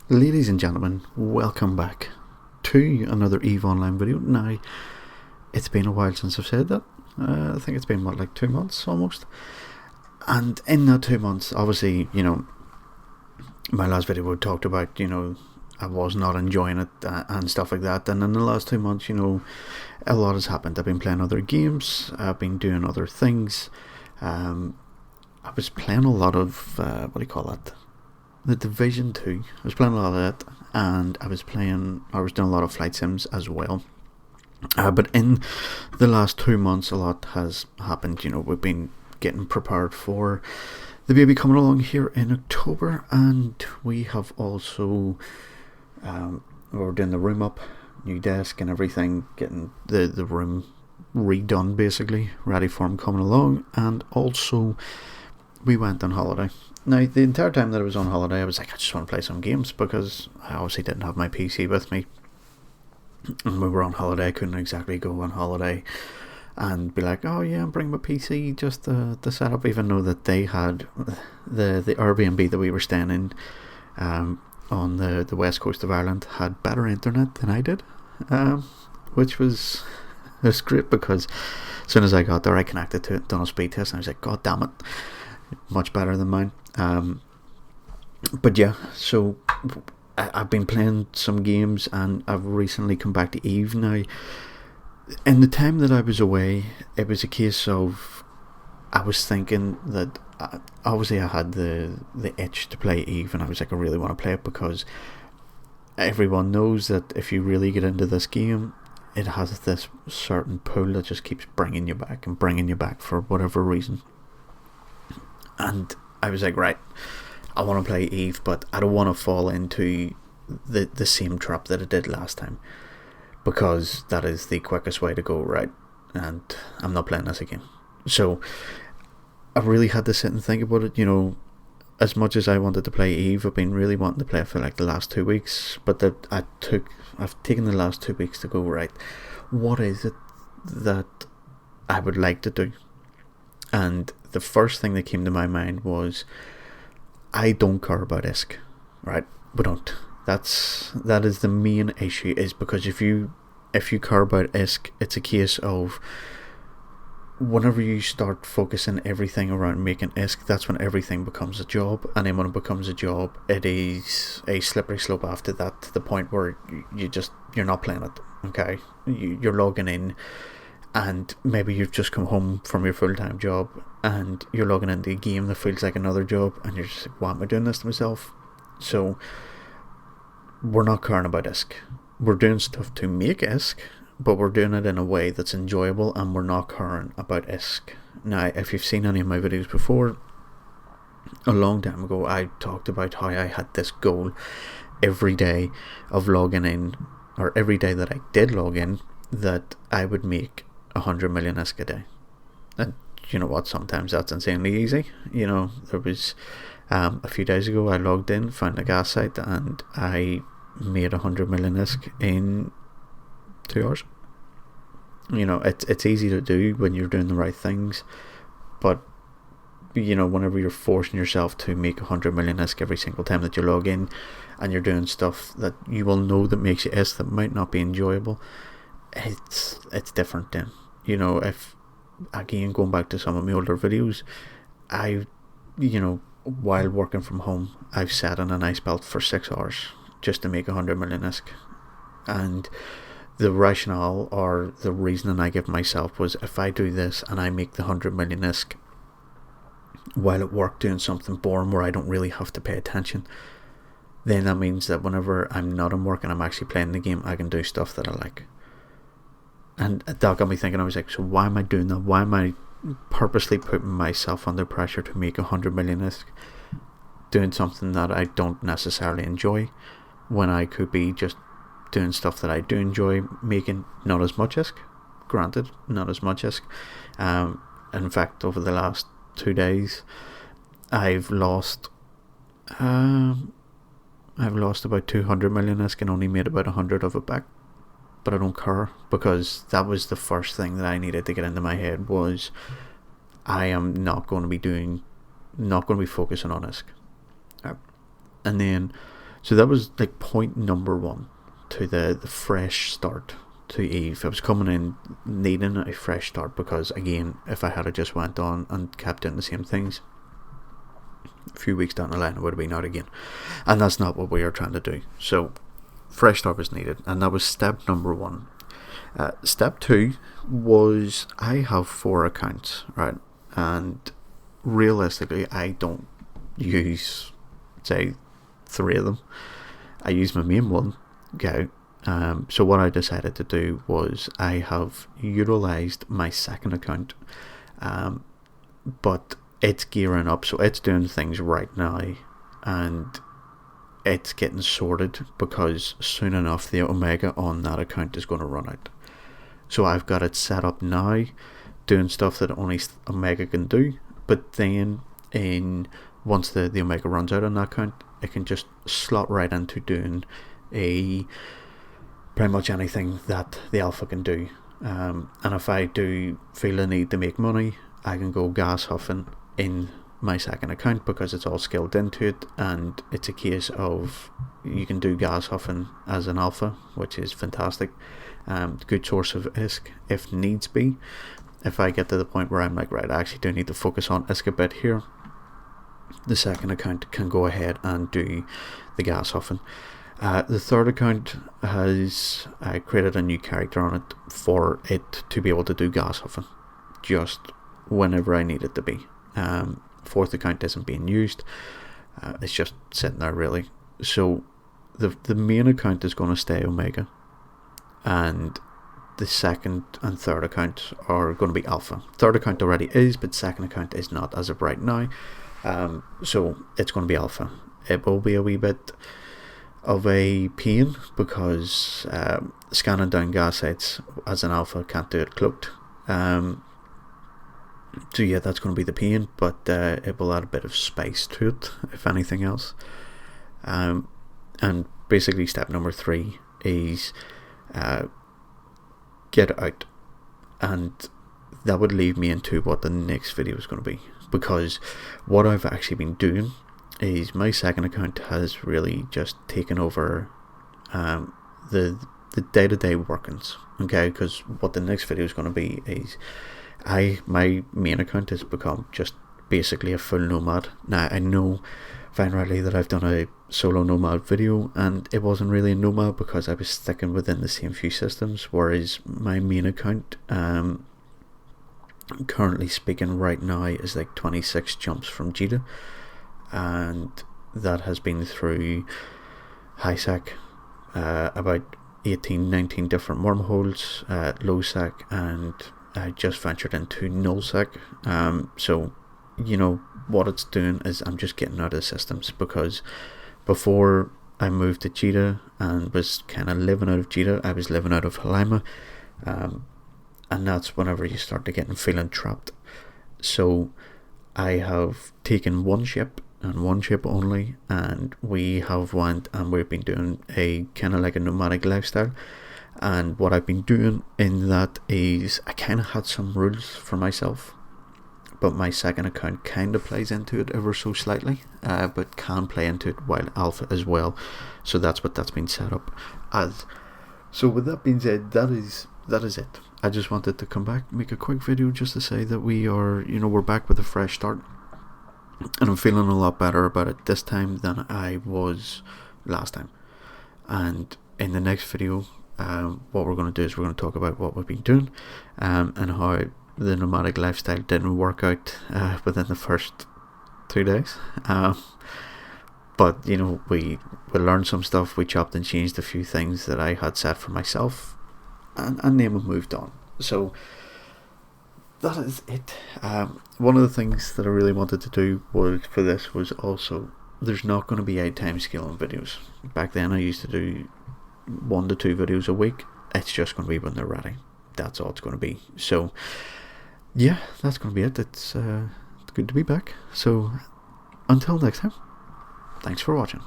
Ladies and gentlemen, welcome back to another EVE Online video. Now, it's been a while since I've said that. I think it's been, like 2 months almost. And in that 2 months, obviously, my last video we talked about, I was not enjoying it and stuff like that. And in the last 2 months, a lot has happened. I've been playing other games, I've been doing other things. I was playing a lot of, The Division 2. I was playing a lot of that, and I was doing a lot of flight sims as well. But in the last 2 months, a lot has happened. We've been getting prepared for the baby coming along here in October, and we have also, we're doing the room up, new desk and everything, getting the room redone basically, ready for him coming along, and also we went on holiday. Now, the entire time that I was on holiday, I was like, I just want to play some games, because I obviously didn't have my PC with me. And we were on holiday, I couldn't exactly go on holiday and be like, oh yeah, I'm bringing my PC just to set up, even though that they had the Airbnb that we were staying in on the west coast of Ireland had better internet than I did, which was great, because as soon as I got there, I connected to it, done a speed test, and I was like, god damn it, much better than mine. But yeah, so I've been playing some games, and I've recently come back to EVE. Now, in the time that I was away, it was a case of, I was thinking that obviously I had the itch to play EVE, and I was like, I really want to play it, because everyone knows that if you really get into this game, it has this certain pull that just keeps bringing you back and bringing you back for whatever reason. And I was like, right, I want to play EVE, but I don't want to fall into the same trap that I did last time, because that is the quickest way to go, right? And I'm not playing this again. So I really had to sit and think about it. As much as I wanted to play EVE, I've been really wanting to play it for like the last 2 weeks, but I've taken the last 2 weeks to go, right, what is it that I would like to do? And the first thing that came to my mind was, I don't care about ISK, right? We don't. That is the main issue, is because if you care about ISK, it's a case of, whenever you start focusing everything around making ISK, that's when everything becomes a job, and then when it becomes a job, it is a slippery slope after that, to the point where you're not playing it. Okay, you're logging in, and maybe you've just come home from your full-time job, and you're logging into a game that feels like another job, and you're just like, why am I doing this to myself? So we're not caring about ISK. We're doing stuff to make ISK, but we're doing it in a way that's enjoyable, and we're not caring about ISK. Now, if you've seen any of my videos before, a long time ago, I talked about how I had this goal every day of logging in, or every day that I did log in, that I would make 100 million ISK a day. And you know what, sometimes that's insanely easy. There was a few days ago, I logged in, found a gas site, and I made 100 million ISK in 2 hours. It's easy to do when you're doing the right things, but whenever you're forcing yourself to make 100 million ISK every single time that you log in, and you're doing stuff that you will know that makes you ISK that might not be enjoyable, it's different then. If, again, going back to some of my older videos, while working from home, I've sat in an ice belt for 6 hours just to make 100 million ISK. And the rationale, or the reasoning I give myself, was, if I do this and I make the 100 million ISK while at work doing something boring where I don't really have to pay attention, then that means that whenever I'm not in work and I'm actually playing the game, I can do stuff that I like. And that got me thinking. I was like, so why am I doing that? Why am I purposely putting myself under pressure to make 100 million ISK, doing something that I don't necessarily enjoy, when I could be just doing stuff that I do enjoy making? Not as much ISK, granted, not as much ISK. In fact, over the last 2 days, I've lost about 200 million ISK and only made about 100 of it back. But I don't care, because that was the first thing that I needed to get into my head, was I am not going to be focusing on ISK. And then So that was like point number one to the fresh start to Eve. I was coming in needing a fresh start, because again, if I had just went on and kept doing the same things, a few weeks down the line I would have been out again, and that's not what we are trying to do. So fresh start was needed, and that was step number one. Step two was, I have 4 accounts, right, and realistically I don't use, say, 3 of them. I use my main one, go. So what I decided to do was, I have utilised my second account, but it's gearing up, so it's doing things right now, and it's getting sorted, because soon enough the Omega on that account is going to run out. So I've got it set up now, doing stuff that only Omega can do, but then once the Omega runs out on that account, it can just slot right into doing pretty much anything that the Alpha can do. And if I do feel the need to make money, I can go gas huffing in my second account, because it's all skilled into it, and it's a case of you can do gas huffing as an Alpha, which is fantastic. Good source of ISK if needs be. If I get to the point where I'm like, right, I actually do need to focus on ISK a bit here, the second account can go ahead and do the gas huffing. The third account has created a new character on it for it to be able to do gas huffing just whenever I need it to be. Fourth account isn't being used, it's just sitting there really. So the main account is going to stay Omega, and the second and third account are going to be Alpha. Third account already is, but second account is not as of right now. So it's going to be Alpha. It will be a wee bit of a pain, because scanning down gas sites as an Alpha can't do it cloaked. So yeah, that's going to be the pain, but it will add a bit of spice to it, if anything else. And basically step number 3 is get out, and that would lead me into what the next video is going to be, because what I've actually been doing is, my second account has really just taken over the day-to-day workings, okay, because what the next video is going to be is, my main account has become just basically a full nomad. Now I know fine rightly that I've done a solo nomad video, and it wasn't really a nomad because I was sticking within the same few systems, whereas my main account, currently speaking right now, is like 26 jumps from Jita, and that has been through high-sec, about 18-19 different wormholes, low-sec, and I just ventured into null-sec. So you know what it's doing is, I'm just getting out of the systems, because before I moved to Jita and was kind of living out of Jita, I was living out of Halima, and that's whenever you start to get feeling trapped. So I have taken one ship and one ship only, and we have went and we've been doing a kind of like a nomadic lifestyle. And what I've been doing in that is, I kind of had some rules for myself, but my second account kind of plays into it ever so slightly, but can play into it while Alpha as well. So that's what that's been set up as. So with that being said, that is it. I just wanted to come back, make a quick video just to say that we are, we're back with a fresh start, and I'm feeling a lot better about it this time than I was last time. And in the next video, what we're going to do is, we're going to talk about what we've been doing, and how the nomadic lifestyle didn't work out within the first 2 days. But we learned some stuff, we chopped and changed a few things that I had set for myself, and then we moved on. So that is it. One of the things that I really wanted to do for this was also, there's not going to be a time scale on videos. Back then I used to do 1 to 2 videos a week. It's just going to be when they're ready. That's all it's going to be. So yeah, that's going to be it. It's good to be back. So until next time, thanks for watching.